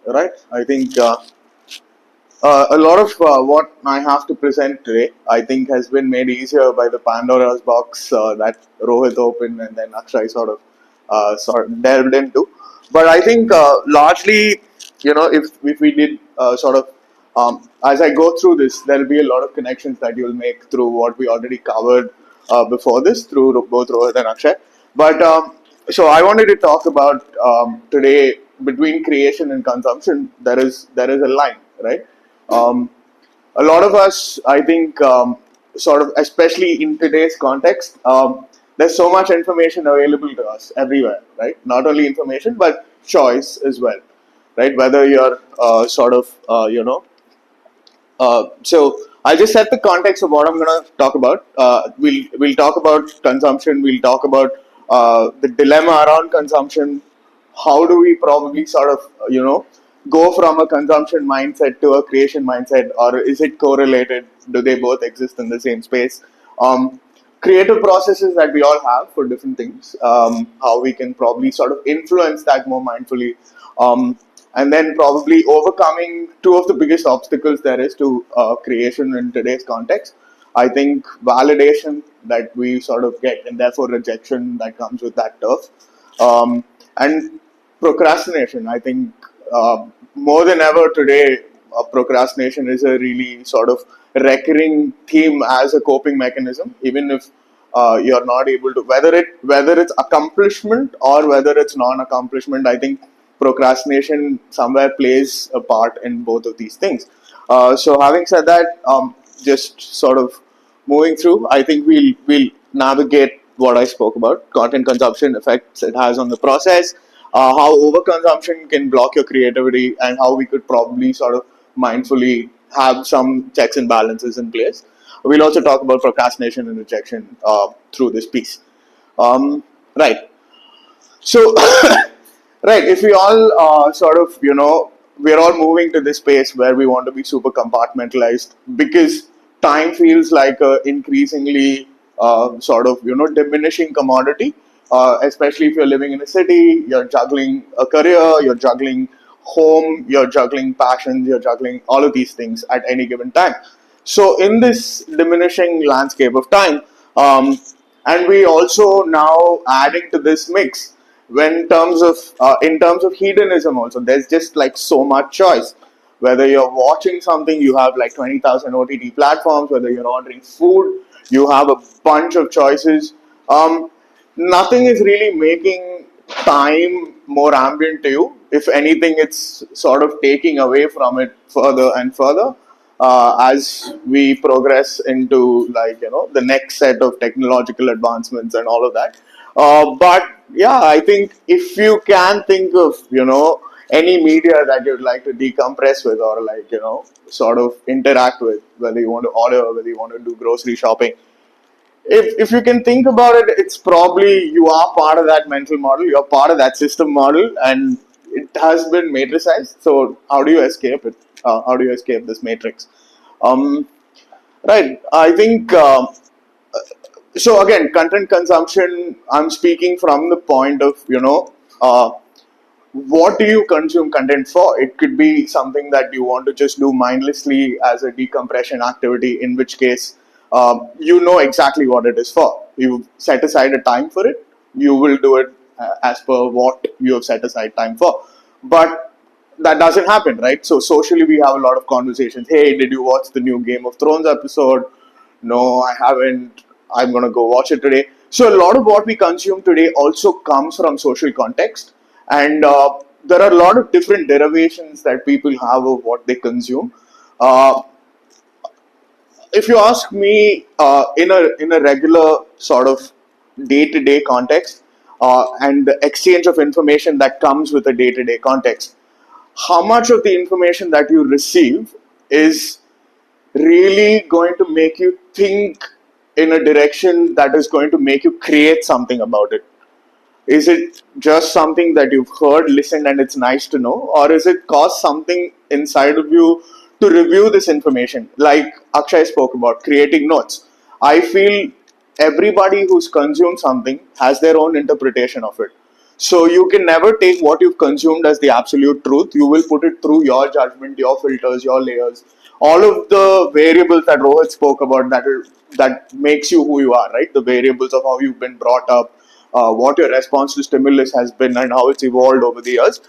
right? I think a lot of what I have to present today, I think, has been made easier by the Pandora's box that Rohit opened and then Akshay sort of delved into. But I think largely, if we did as I go through this, there will be a lot of connections that you'll make through what we already covered before this through both Rohit and Akshay. But so I wanted to talk about today between creation and consumption. There is a line, right? Um, a lot of us, I think, sort of, especially in today's context, there's so much information available to us everywhere, right? Not only information, but choice as well, right? Whether you're so I'll just set the context of what I'm going to talk about. We'll talk about consumption. We'll talk about the dilemma around consumption. How do we probably sort of go from a consumption mindset to a creation mindset, or is it correlated? Do they both exist in the same space? Creative processes that we all have for different things. How we can probably sort of influence that more mindfully. And then probably overcoming two of the biggest obstacles there is to creation in today's context. I think validation that we sort of get, and therefore rejection that comes with that turf, and procrastination. I think more than ever today, procrastination is a really sort of recurring theme as a coping mechanism, even if you're not able to, whether it's accomplishment or whether it's non-accomplishment. I think procrastination somewhere plays a part in both of these things. So having said that, just sort of moving through, I think we'll navigate what I spoke about: content consumption effects it has on the process, how overconsumption can block your creativity, and how we could probably sort of mindfully have some checks and balances in place. We'll also talk about procrastination and rejection through this piece. Right. So, right, if we all we're all moving to this space where we want to be super compartmentalized because time feels like a increasingly diminishing commodity. Especially if you're living in a city, you're juggling a career, you're juggling home, you're juggling passions, you're juggling all of these things at any given time. So, in this diminishing landscape of time, and we also now adding to this mix when in terms of hedonism also, there's just like so much choice. Whether you're watching something, you have like 20,000 OTT platforms. Whether you're ordering food, you have a bunch of choices. Nothing is really making time more ambient to you. If anything, it's sort of taking away from it further and further as we progress into the next set of technological advancements and all of that. But yeah, I think if you can think of any media that you'd like to decompress with, or sort of interact with, whether you want to order, whether you want to do grocery shopping, if you can think about it, it's probably you are part of that mental model, you're part of that system model, and it has been matrixized. So how do you escape it? How do you escape this matrix? Um, right. I think so. Again, content consumption. I'm speaking from the point of what do you consume content for? It could be something that you want to just do mindlessly as a decompression activity, in which case you know exactly what it is for. You set aside a time for it, you will do it as per what you have set aside time for. But that doesn't happen, right? So socially, we have a lot of conversations. Hey, did you watch the new Game of Thrones episode? No, I haven't. I'm going to go watch it today. So a lot of what we consume today also comes from social context. And there are a lot of different derivations that people have of what they consume. Uh, if you ask me, in a regular sort of day-to-day context, and the exchange of information that comes with a day-to-day context, how much of the information that you receive is really going to make you think in a direction that is going to make you create something about it? Is it just something that you've heard, listened, and it's nice to know? Or is it cause something inside of you to review this information? Like Akshay spoke about, creating notes. I feel everybody who's consumed something has their own interpretation of it. So you can never take what you've consumed as the absolute truth. You will put it through your judgment, your filters, your layers, all of the variables that Rohit spoke about that makes you who you are, right? The variables of how you've been brought up, what your response to stimulus has been, and how it's evolved over the years.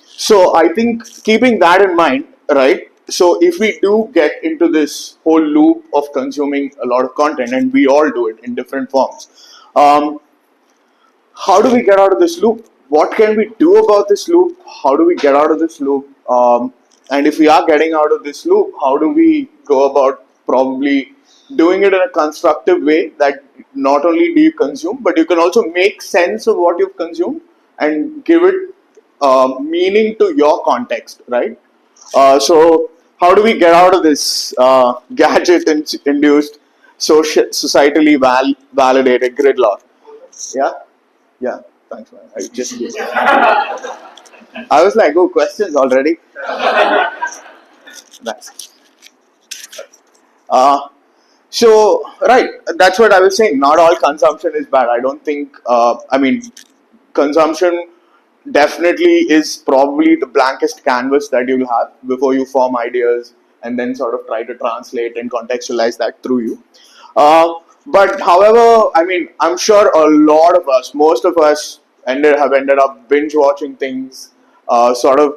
So I think keeping that in mind, right? So if we do get into this whole loop of consuming a lot of content, and we all do it in different forms, um, how do we get out of this loop? What can we do about this loop? How do we get out of this loop? And if we are getting out of this loop, how do we go about probably doing it in a constructive way that not only do you consume, but you can also make sense of what you've consumed and give it meaning to your context, right? So, how do we get out of this gadget-induced, societally validated gridlock? Yeah. Yeah, thanks, man. I was like, oh, questions already. Nice. Uh, so, right, that's what I was saying. Not all consumption is bad. I don't think, I mean, consumption definitely is probably the blankest canvas that you'll have before you form ideas and then sort of try to translate and contextualize that through you. But however, I mean, I'm sure a lot of us, most of us, have ended up binge watching things, sort of,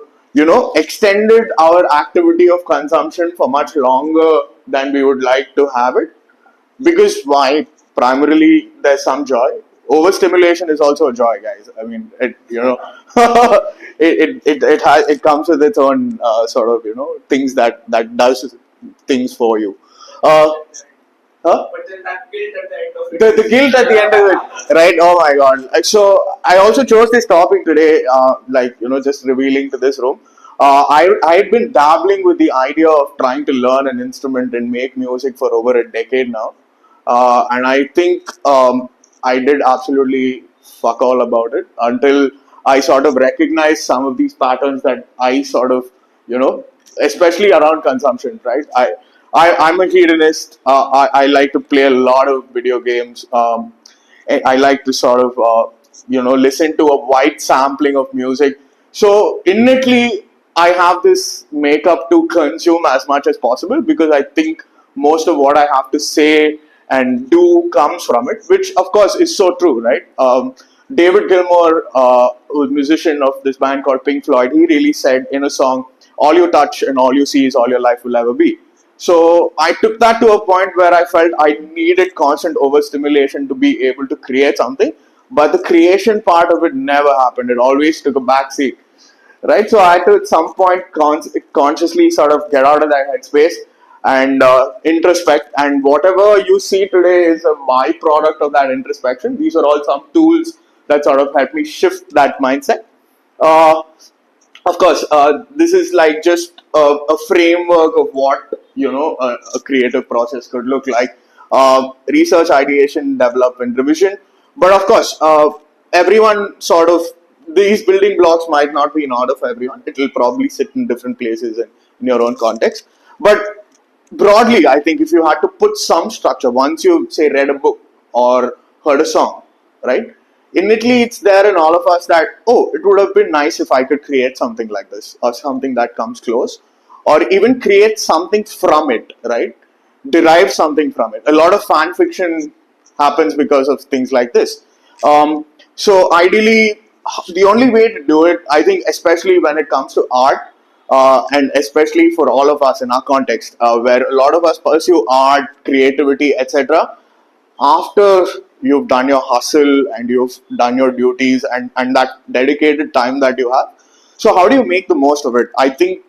extended our activity of consumption for much longer than we would like to have it. Because why? Primarily, there's some joy. Overstimulation is also a joy, guys. I mean, it comes with its own sort of things that does things for you. Uh, Huh? But then that guilt at the end of it. The guilt at the end of it, right? Oh my god! So I also chose this topic today, just revealing to this room. I had been dabbling with the idea of trying to learn an instrument and make music for over a decade now, and I think I did absolutely fuck all about it until I sort of recognized some of these patterns that I sort of, especially around consumption, right? I'm a hedonist. I like to play a lot of video games. I like to sort of, listen to a wide sampling of music. So innately, I have this makeup to consume as much as possible because I think most of what I have to say and do comes from it, which of course is so true, right? David Gilmour, who's a musician of this band called Pink Floyd, he really said in a song, "All you touch and all you see is all your life will ever be." So I took that to a point where I felt I needed constant overstimulation to be able to create something, but the creation part of it never happened. It always took a backseat, right? So I had to at some point consciously sort of get out of that headspace and introspect. And whatever you see today is a byproduct of that introspection. These are all some tools that sort of help me shift that mindset. Uh, of course, this is like just a framework of what a creative process could look like. Research, ideation, development, revision. But of course, everyone sort of these building blocks might not be in order for everyone. It will probably sit in different places and in your own context. But broadly, I think if you had to put some structure, once you say read a book or heard a song, right? Innately, it's there in all of us that, oh, it would have been nice if I could create something like this or something that comes close, or even create something from it, right? Derive something from it. A lot of fan fiction happens because of things like this. So ideally, the only way to do it, I think, especially when it comes to art, and especially for all of us in our context, where a lot of us pursue art, creativity, etc., after you've done your hustle and you've done your duties and that dedicated time that you have. So how do you make the most of it? I think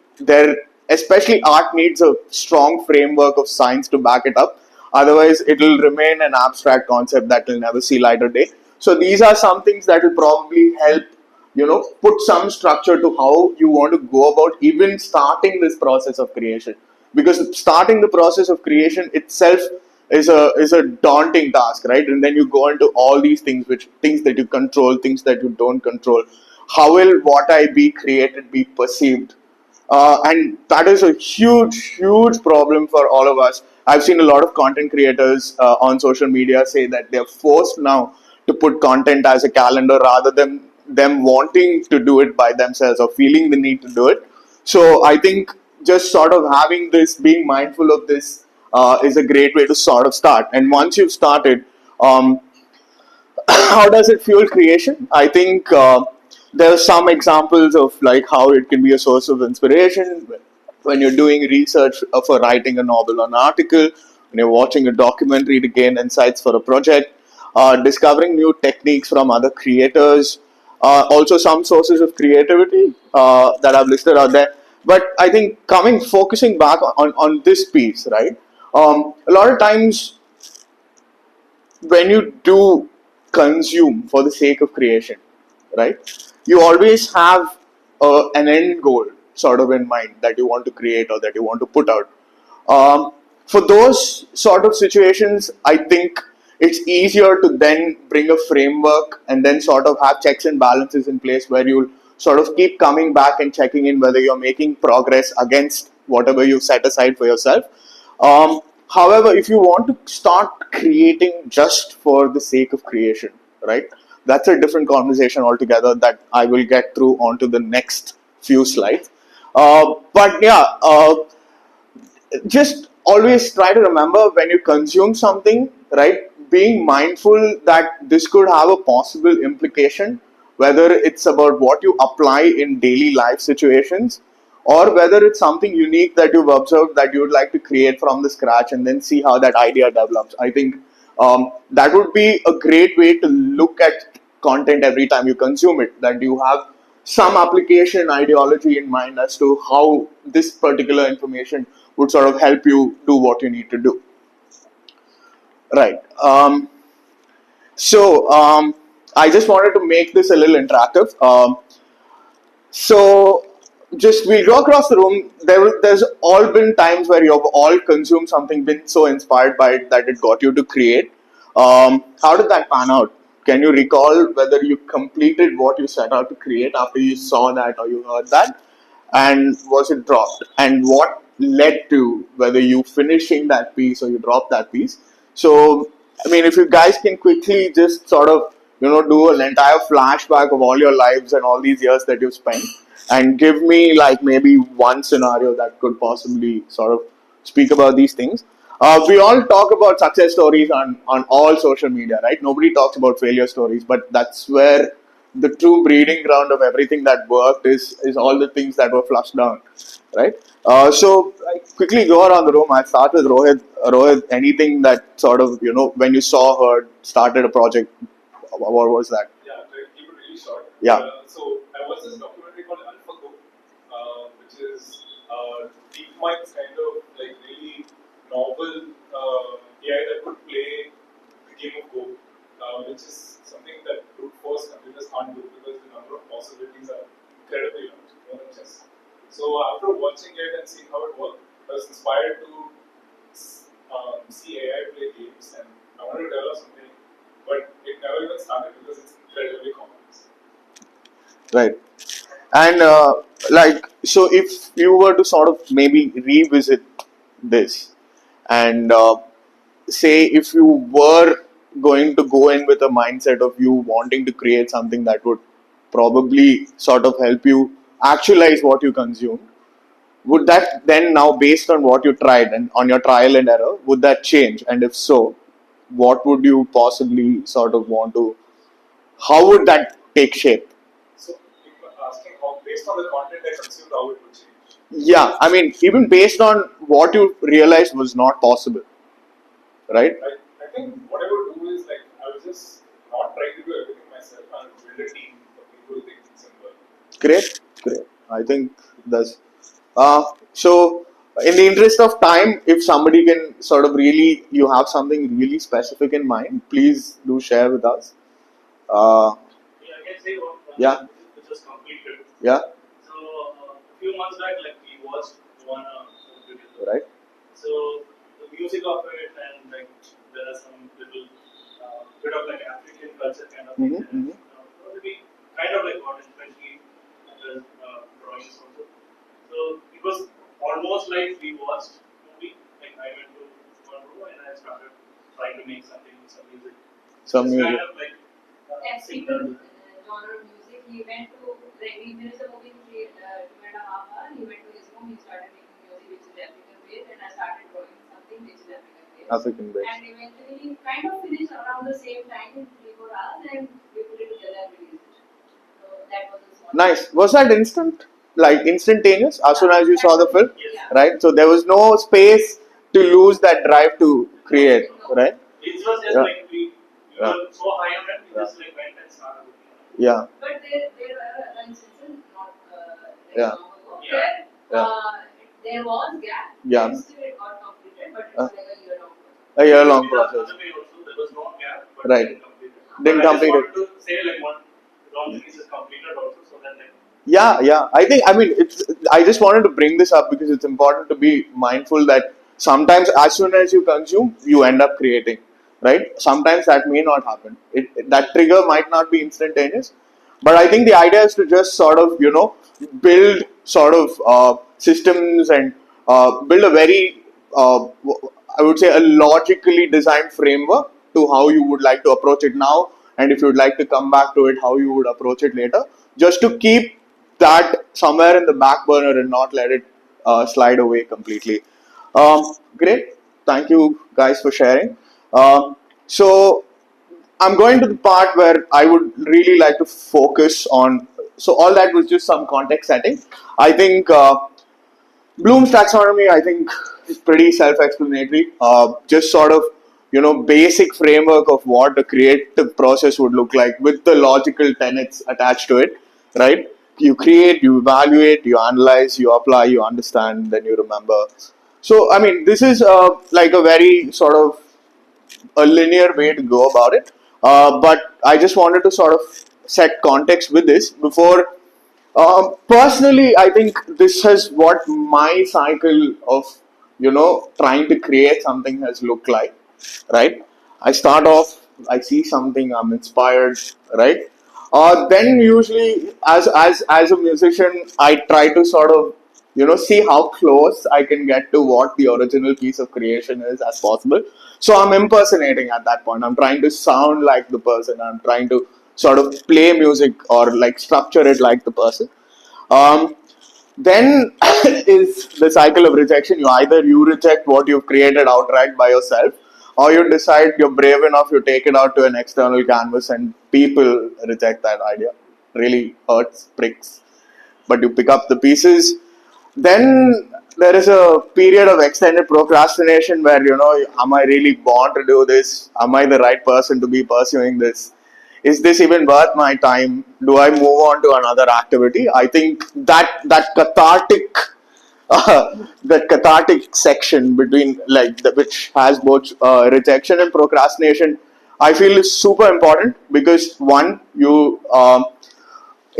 especially art needs a strong framework of science to back it up. Otherwise, it will remain an abstract concept that will never see light of day. So these are some things that will probably help, put some structure to how you want to go about even starting this process of creation. Because starting the process of creation itself is a daunting task, right? And then you go into all these things, things that you control, things that you don't control. How will what I be created be perceived? And that is a huge problem for all of us. I've seen a lot of content creators on social media say that they're forced now to put content as a calendar rather than them wanting to do it by themselves or feeling the need to do it. So I think just sort of having this, being mindful of this, is a great way to sort of start. And once you've started, um, how does it fuel creation? I think there are some examples of like how it can be a source of inspiration when you're doing research for writing a novel or an article, when you're watching a documentary to gain insights for a project, discovering new techniques from other creators, also some sources of creativity that I've listed out there. But I think focusing back on this piece, right? A lot of times when you do consume for the sake of creation, right, you always have an end goal sort of in mind that you want to create or that you want to put out. For those sort of situations, I think it's easier to then bring a framework and then sort of have checks and balances in place where you'll sort of keep coming back and checking in whether you're making progress against whatever you set aside for yourself. However, if you want to start creating just for the sake of creation, right, that's a different conversation altogether that I will get through onto the next few slides. But yeah, just always try to remember when you consume something, right, being mindful that this could have a possible implication, whether it's about what you apply in daily life situations or whether it's something unique that you've observed that you would like to create from the scratch and then see how that idea develops. I think that would be a great way to look at content every time you consume it, that you have some application ideology in mind as to how this particular information would sort of help you do what you need to do. Right. So I just wanted to make this a little interactive. So just we'll go across the room. There's all been times where you've all consumed something, been so inspired by it that it got you to create. How did that pan out? Can you recall whether you completed what you set out to create after you saw that or you heard that? And was it dropped? And what led to whether you finishing that piece or you dropped that piece? So, I mean, if you guys can quickly just sort of, do an entire flashback of all your lives and all these years that you've spent and give me like maybe one scenario that could possibly sort of speak about these things. We all talk about success stories on all social media, right? Nobody talks about failure stories, but that's where the true breeding ground of everything that worked is all the things that were flushed down, right? So I quickly go around the room. I start with Rohit. Rohit, anything that sort of, when you saw her started a project, what was that? Yeah, to keep it really short. Yeah. So I watched this documentary called AlphaGo, which is DeepMind's kind of like really novel AI that could play the game of Go, which is something that brute force computers can't do because the number of possibilities are incredibly large, more than chess. So after watching it and seeing how it worked, I was inspired to see AI play games, and I wanted to develop something, but it never even started because it's incredibly complex. Right. And so if you were to sort of maybe revisit this and say if you were going to go in with a mindset of you wanting to create something that would probably sort of help you actualize what you consumed, would that then now, based on what you tried and on your trial and error, would that change? And if so, what would you possibly sort of want to, how would that take shape? So people are asking how, based on the content I consumed, how it would change. Yeah, I mean, even based on what you realized was not possible, right? I think what I would do is like I would just not try to do everything myself. I would build a team of people who think it's simple. Great, great. I think that's so. In the interest of time, if somebody can sort of really, you have something really specific in mind, please do share with us. Yeah, I can say one Yeah. which was completed. Yeah. So a few months back, like we watched one video. Right. So the music of it and like there are some little bit of like African culture kind of thing. Mm-hmm. We kind of like got especially the drawings also. So it was almost like we watched movie. Like I went to one room and I started trying to make something, some music. Some It's music. kind of like African genre of music he went to, like, we finished the movie in 2.5 hours. He went to his home, he started making music which is African based, and I started drawing something which is African based. African based. And eventually we kind of finished around the same time in 3-4 hours, and we put it together and released it. So that was a small. Nice. Was that instant? Like instantaneous as soon as you saw the film? Yeah. Right? So there was no space to lose that drive to create, right? It was just Yeah. like we Yeah. were so high on it, we Yeah. just like went and started looking at it. Yeah. But there were other instances, not Yeah. long ago, Yeah. where there was gap, Yeah. and still it got completed, but it was like a year long process. A year-long Maybe the process. other way also, there was no gap, but Right. didn't complete it. Didn't But complete I it. just wanted to say like one long release is completed also, so then like Yeah. I mean, I just wanted to bring this up because it's important to be mindful that sometimes, as soon as you consume, you end up creating, right? Sometimes that may not happen. That trigger might not be instantaneous, but I think the idea is to just sort of, build sort of systems and build a very, I would say, a logically designed framework to how you would like to approach it now, and if you would like to come back to it, how you would approach it later, just to keep that somewhere in the back burner and not let it slide away completely. Great. Thank you guys for sharing. So I'm going to the part where I would really like to focus on. So all that was just some context setting. I think Bloom's taxonomy, I think, is pretty self-explanatory. Just sort of, basic framework of what a creative process would look like with the logical tenets attached to it, right? You create, you evaluate, you analyze, you apply, you understand, then you remember. So, I mean, this is like a very sort of a linear way to go about it. But I just wanted to sort of set context with this before. Personally, I think this is what my cycle of trying to create something has looked like. Right? I start off, I see something, I'm inspired. Right? Then usually, as a musician, I try to sort of see how close I can get to what the original piece of creation is as possible. So I'm impersonating at that point. I'm trying to sound like the person. I'm trying to sort of play music or like structure it like the person. Um, then is the cycle of rejection. Either you reject what you've created outright by yourself, or you decide you're brave enough, you take it out to an external canvas and people reject that idea. Really hurts, pricks. But you pick up the pieces. Then there is a period of extended procrastination where, am I really born to do this? Am I the right person to be pursuing this? Is this even worth my time? Do I move on to another activity? I think that cathartic that cathartic section between which has both rejection and procrastination, I feel is super important because one,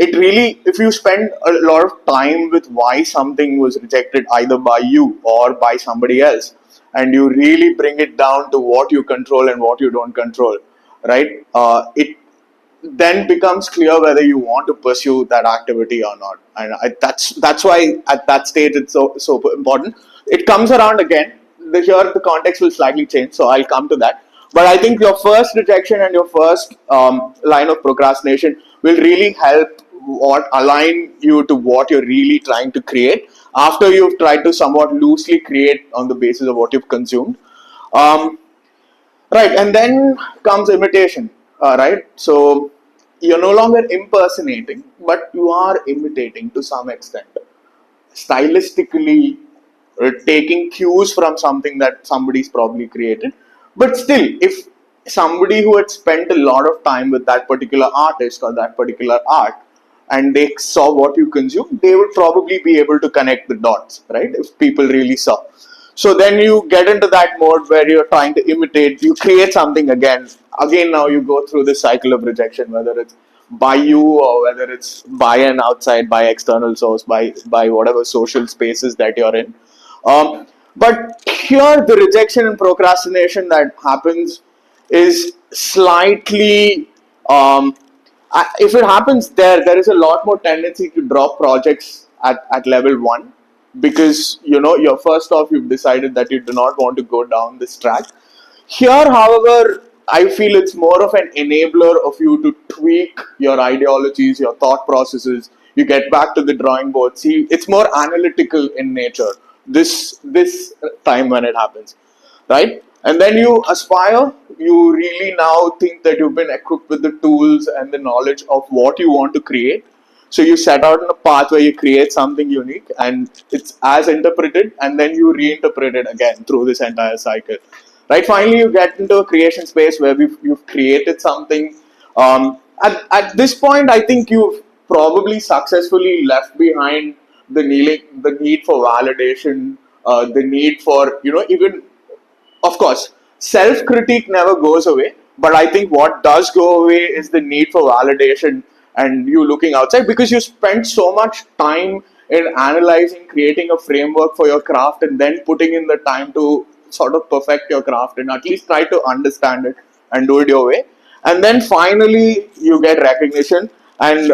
it really, if you spend a lot of time with why something was rejected either by you or by somebody else, and you really bring it down to what you control and what you don't control, right? It then becomes clear whether you want to pursue that activity or not, and that's why at that stage it's so important. It comes around again. Here the context will slightly change, so I'll come to that. But I think your first rejection and your first line of procrastination will really help what align you to what you're really trying to create after you've tried to somewhat loosely create on the basis of what you've consumed. Um, Right, and then comes imitation, right? So you're no longer impersonating, but you are imitating to some extent. Stylistically, taking cues from something that somebody's probably created. But still, if somebody who had spent a lot of time with that particular artist or that particular art and they saw what you consume, they would probably be able to connect the dots, right? If people really saw. So then you get into that mode where you're trying to imitate, you create something again. Again, now you go through this cycle of rejection, whether it's by you or whether it's by an outside, by external source, by whatever social spaces that you're in. But here, the rejection and procrastination that happens is slightly. If it happens there is a lot more tendency to drop projects at level one because you're first off you've decided that you do not want to go down this track. Here, however, I feel it's more of an enabler of you to tweak your ideologies, your thought processes. You get back to the drawing board. See, it's more analytical in nature. This time when it happens, right? And then you aspire. You really now think that you've been equipped with the tools and the knowledge of what you want to create. So you set out on a path where you create something unique, and it's as interpreted, and then you reinterpret it again through this entire cycle. Right? Finally, you get into a creation space where you've created something. At this point, I think you've probably successfully left behind the need for validation, the need for, even, of course, self critique never goes away, but I think what does go away is the need for validation and you looking outside, because you spend so much time in analyzing, creating a framework for your craft, and then putting in the time to sort of perfect your craft and at least try to understand it and do it your way. And then finally, you get recognition. And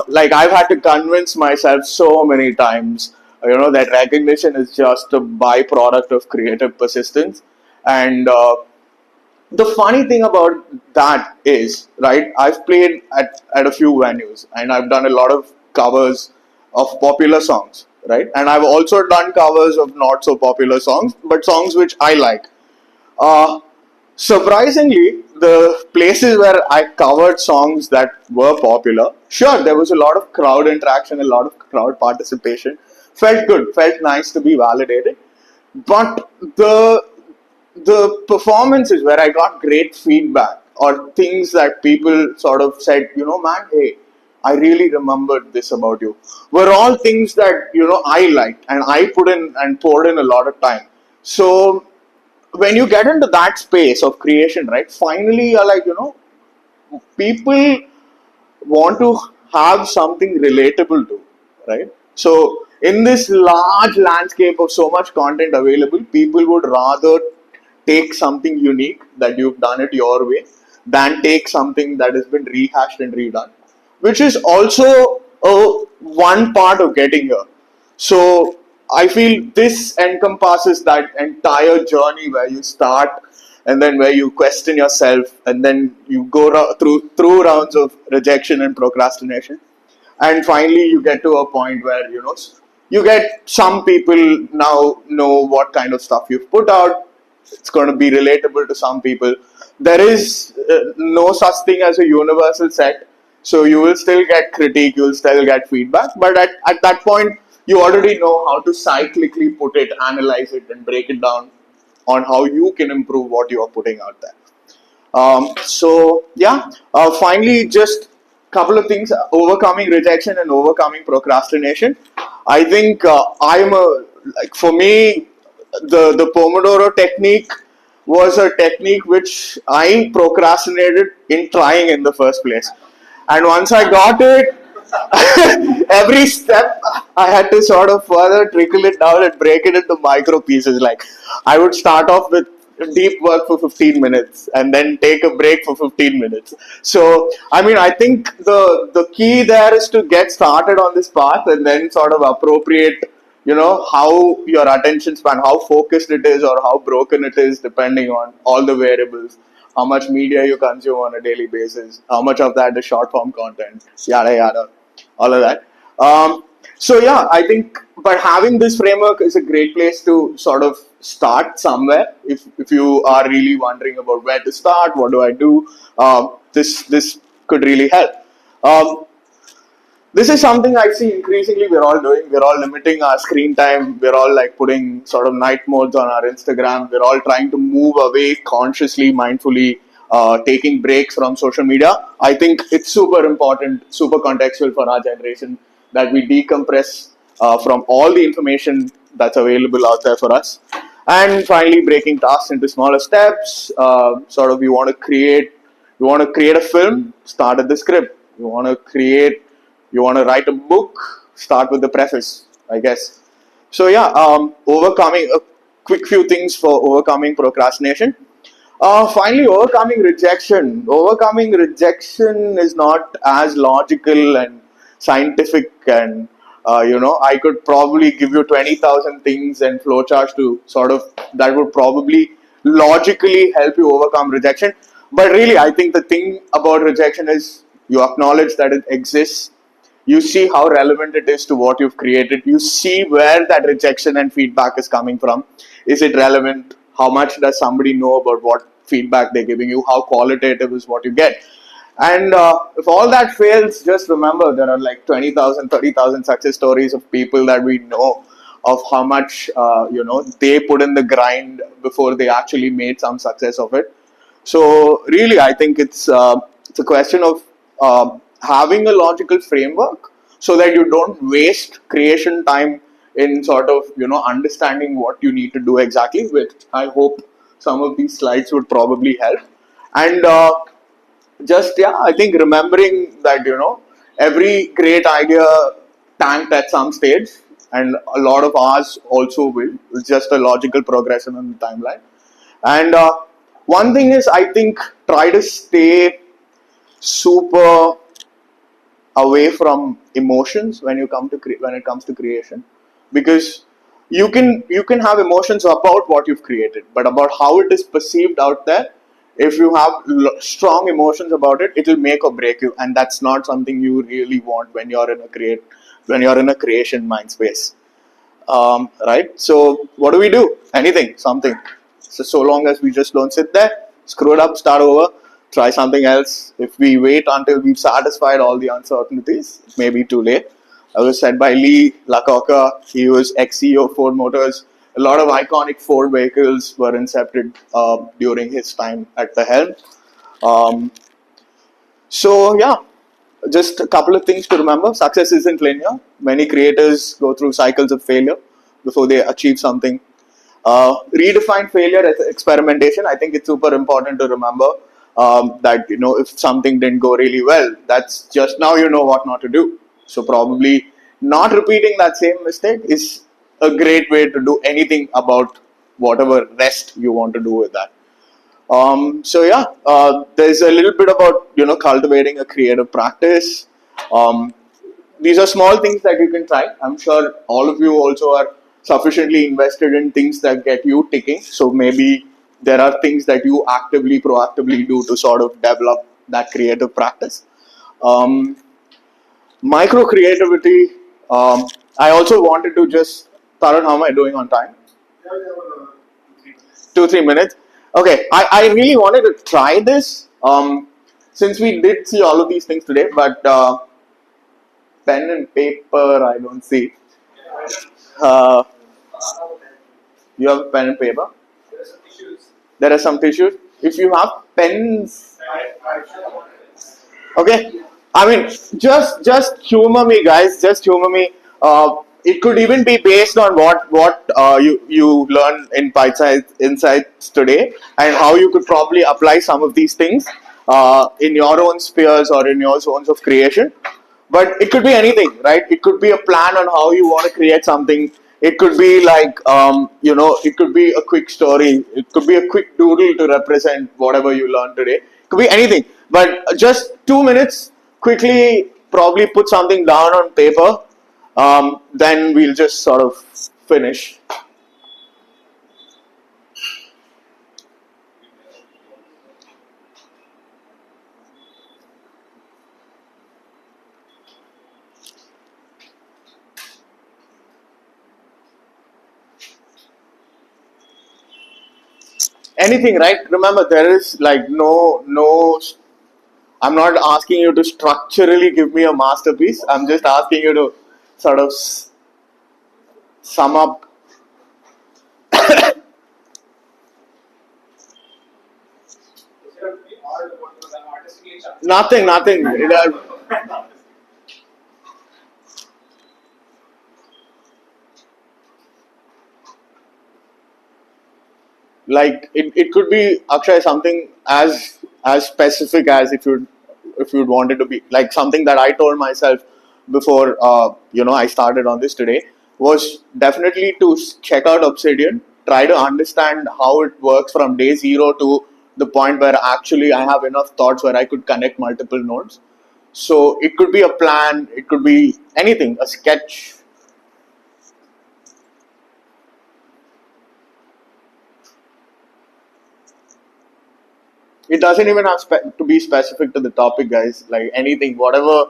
like I've had to convince myself so many times, that recognition is just a byproduct of creative persistence. And the funny thing about that is, right, I've played at a few venues and I've done a lot of covers of popular songs, right? And I've also done covers of not so popular songs, but songs which I like. Uh, Surprisingly, the places where I covered songs that were popular, sure, there was a lot of crowd interaction, a lot of crowd participation. Felt good, felt nice to be validated. But the performances where I got great feedback or things that people sort of said, man, hey, I really remembered this about you, were all things that I liked and I put in and poured in a lot of time. So when you get into that space of creation, right, finally you're like, people want to have something relatable to, right? So in this large landscape of so much content available, people would rather take something unique that you've done it your way than take something that has been rehashed and redone, which is also one part of getting here. So I feel this encompasses that entire journey where you start and then where you question yourself and then you go through rounds of rejection and procrastination, and finally you get to a point where you get some people now know what kind of stuff you've put out. It's going to be relatable to some people. There is no such thing as a universal set, so you will still get critique, you will still get feedback, but at that point you already know how to cyclically put it, analyze it, and break it down on how you can improve what you are putting out there. So yeah, finally, just couple of things: overcoming rejection and overcoming procrastination. I think I'm a like for me, the Pomodoro technique was a technique which I procrastinated in trying in the first place, and once I got it, every step I had to sort of further trickle it down and break it into micro pieces. Like I would start off with deep work for 15 minutes and then take a break for 15 minutes. So I mean, I think the key there is to get started on this path and then sort of appropriate, how your attention span, how focused it is or how broken it is, depending on all the variables, how much media you consume on a daily basis, how much of that is short form content, yada yada, all of that. So yeah, I think, but having this framework is a great place to sort of start somewhere. If you are really wondering about where to start, what do I do, this could really help. Um, this is something I see increasingly we're all doing. We're all limiting our screen time. We're all like putting sort of night modes on our Instagram. We're all trying to move away consciously, mindfully, taking breaks from social media. I think it's super important, super contextual for our generation that we decompress from all the information that's available out there for us. And finally, breaking tasks into smaller steps. Sort of, you want to create a film, start at the script. You want to write a book, start with the preface, I guess. So yeah, overcoming a quick few things for overcoming procrastination. Finally, overcoming rejection. Overcoming rejection is not as logical and scientific, and I could probably give you 20,000 things and flowcharts to sort of that would probably logically help you overcome rejection. But really, I think the thing about rejection is you acknowledge that it exists. You see how relevant it is to what you've created. You see where that rejection and feedback is coming from. Is it relevant? How much does somebody know about what feedback they're giving you? How qualitative is what you get? And if all that fails, just remember there are like 20,000, 30,000 success stories of people that we know of how much they put in the grind before they actually made some success of it. So really, I think it's a question of having a logical framework so that you don't waste creation time in sort of understanding what you need to do exactly. Which I hope some of these slides would probably help. And just I think remembering that every great idea tanked at some stage, and a lot of ours also will. It's just a logical progression on the timeline. And one thing is, I think, try to stay super away from emotions when when it comes to creation, because you can have emotions about what you've created, but about how it is perceived out there. If you have strong emotions about it, it will make or break you, and that's not something you really want when you're in a creation mind space. Right? So what do we do? Anything, something. So long as we just don't sit there, screw it up, start over, try something else. If we wait until we've satisfied all the uncertainties, it may be too late. As was said by Lee Iacocca, he was ex-CEO of Ford Motors. A lot of iconic Ford vehicles were incepted during his time at the helm. Um, so just a couple of things to remember. Success isn't linear. Many creators go through cycles of failure before they achieve something. Redefine failure as experimentation. I think it's super important to remember that if something didn't go really well, that's just now you know what not to do. So probably not repeating that same mistake is a great way to do anything about whatever rest you want to do with that. There's a little bit about cultivating a creative practice. Um, these are small things that you can try. I'm sure all of you also are sufficiently invested in things that get you ticking. So maybe there are things that you actively, proactively do to sort of develop that creative practice. Um, Micro creativity. I also wanted to just, Tarun, how am I doing on time? 2 3 minutes. Okay, I really wanted to try this since we did see all of these things today, but pen and paper I don't see. Uh, you have pen and paper. There are some tissues. If you have pens, okay. I mean, just humor me, guys. Just humor me. It could even be based on what you learn in Pint Insights today, and how you could probably apply some of these things in your own spheres or in your zones of creation. But it could be anything, right? It could be a plan on how you want to create something. It could be like it could be a quick story. It could be a quick doodle to represent whatever you learned today. It could be anything. But just 2 minutes, quickly, probably put something down on paper. Then we'll just sort of finish. Anything, right? Remember, there is like no. I'm not asking you to structurally give me a masterpiece. I'm just asking you to sort of sum up. Nothing. Like it could be, Akshay, something as specific as if you'd wanted to be like something that I told myself before I started on this today was definitely to check out Obsidian, try to understand how it works from day zero to the point where actually I have enough thoughts where I could connect multiple nodes. So it could be a plan, it could be anything, a sketch. It doesn't even have to be specific to the topic, guys. Like anything, whatever.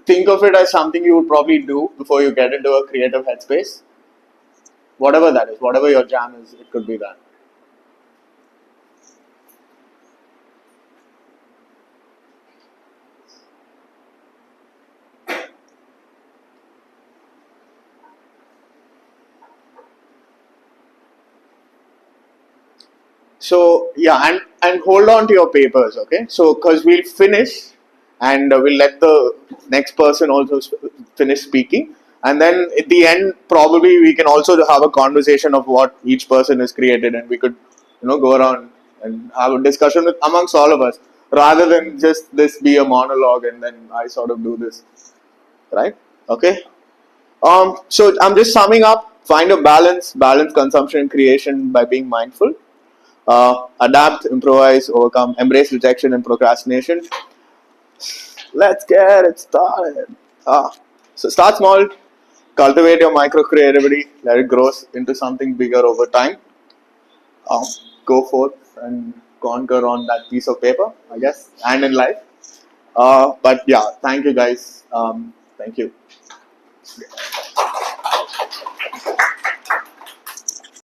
Think of it as something you would probably do before you get into a creative headspace. Whatever that is, whatever your jam is, it could be that. So yeah, and hold on to your papers, okay? So because we'll finish, and we'll let the next person also finish speaking, and then at the end, probably we can also have a conversation of what each person has created, and we could, go around and have a discussion with amongst all of us, rather than just this be a monologue and then I sort of do this, right? Okay. So I'm just summing up. Find a balance consumption and creation by being mindful. Adapt, improvise, overcome, embrace rejection and procrastination. Let's get it started. So start small, cultivate your micro creativity, let it grow into something bigger over time. Um, Go forth and conquer on that piece of paper, I guess, and in life. But yeah, thank you guys. Thank you.